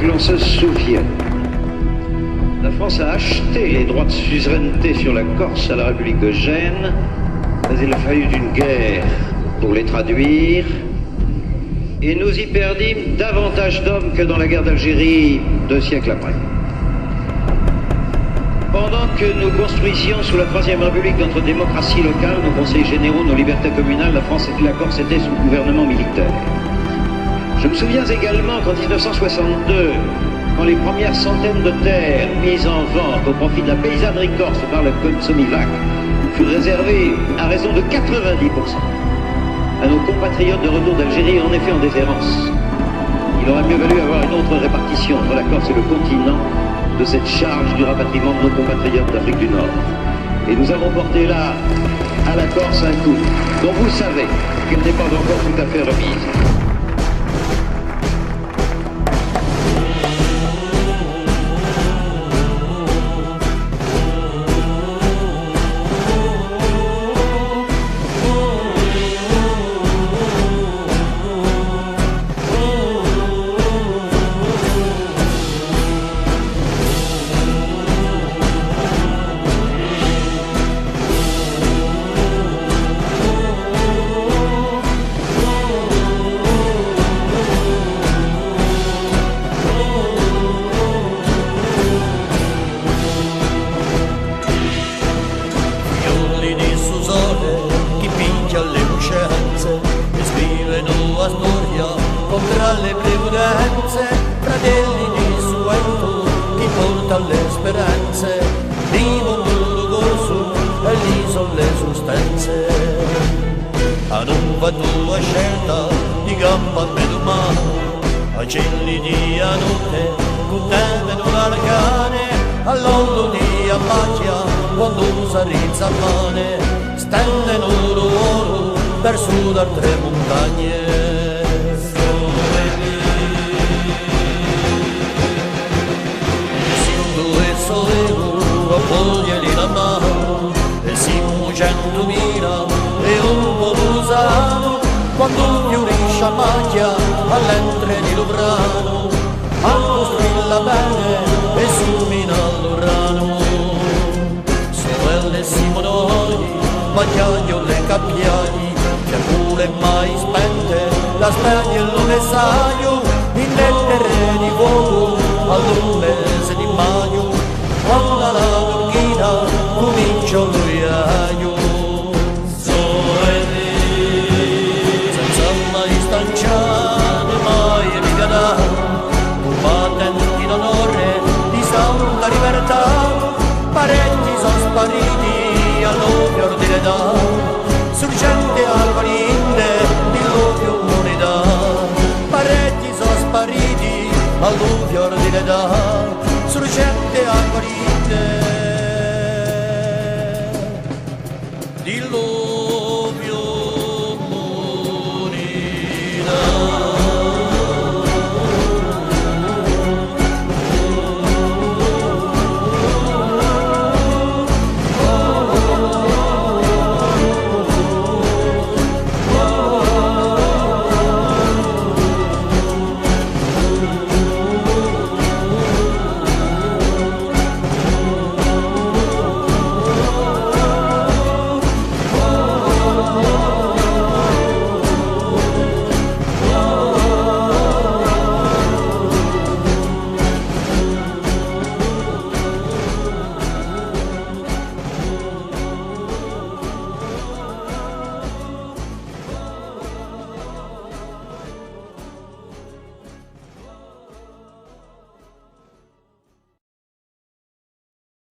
que l'on se souvienne. La France a acheté les droits de suzeraineté sur la Corse à la République de Gênes, mais il a fallu une guerre pour les traduire, et nous y perdîmes davantage d'hommes que dans la guerre d'Algérie 2 siècles après. Pendant que nous construisions sous la Troisième République notre démocratie locale, nos conseils généraux, nos libertés communales, la France et la Corse étaient sous gouvernement militaire. Je me souviens également qu'en 1962, quand les premières centaines de terres mises en vente au profit de la paysannerie corse par le Consomivac furent réservées à raison de 90% à nos compatriotes de retour d'Algérie, en effet en déshérence. Il aurait mieux valu avoir une autre répartition entre la Corse et le continent de cette charge du rapatriement de nos compatriotes d'Afrique du Nord. Et nous avons porté là à la Corse un coup dont vous savez qu'elle n'est pas encore tout à fait remise. Tra le premurenze, fratelli di suento, chi porta le speranze, di mondo corso e lì sono le sostanze. A non fa tua scelta di gamba e domani, a cieli di notte, contente non arcane, all'ollo di abbacchia, quando s'arrizza a mane, stende oro verso da tre montagne. Voglieli la mano e siamo 100.000 e un po' usano quando fiorisce a macchia all'entre di Lovrano a costruirla bene e sumina l'orano sorelle Simononi macchiaio le cappiani che pure mai spente la spegne e l'onesaio in lettere di fuoco al mese di maggio quando la gorghina comincia lui aglio senza mai stanciare, mai rigadare combattenti d'onore di santa libertà parenti sono spariti all'ovio di l'età sorgente al valinde dell'ovio moneta parenti sono spariti all'ovio di l'età sorgente al valinde di loro